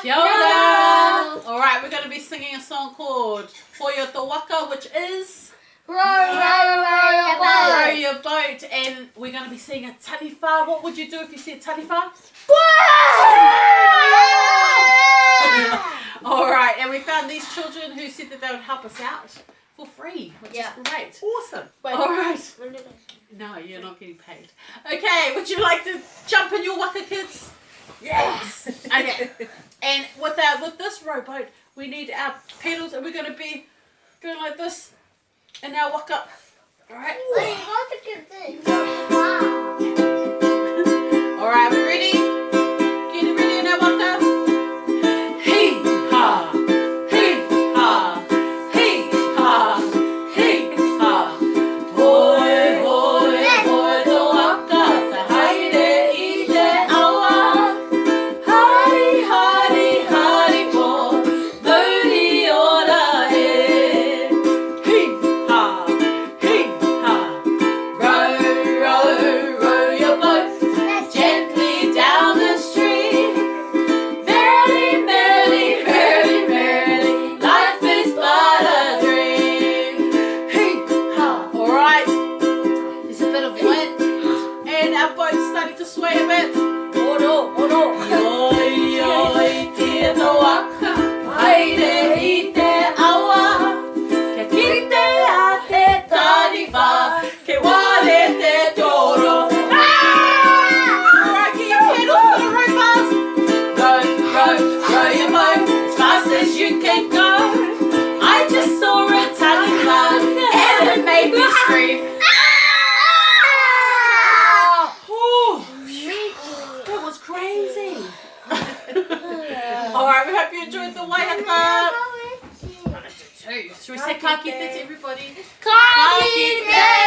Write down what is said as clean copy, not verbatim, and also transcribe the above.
Kia ora. All right, we're going to be singing a song called Hoea to Waka, which is row your boat. And we're going to be singing a taniwha. What would you do if you see a taniwha? All right, and we found these children who said that they would help us out for free, which is great. Awesome. All right. No, you're not getting paid. Okay, would you like to jump in your Waka, kids? Yes. Okay. And with this rowboat, we need our pedals, and we're going to be going like this in our Waka. All right. All right, we ready? Getting ready in our Waka. Hee ha, hee ha, hee ha, hee ha. Hoi hoi hoi to Waka, te haere I te awa. Hari hari harikoa, Mauri ora he. Hee ha, row row row your boat gently down the stream. Merrily, merrily, merrily, merrily, life is but a dream. Hee ha. All right. There's a bit of wind, and our boat's starting to sway a bit. Oh no, oh no. Yoi, yoi, tioro waka, haere I te awa. Ke kitea te taniwha, ke ware te tioro. Alright, get your pedals for the row bars. Row, row, row your boat as fast as you can go. I just saw a taniwha and it made me scream. That was crazy. Alright, we hope you enjoyed the waiata. Should we say ka kite to everybody? Ka kite!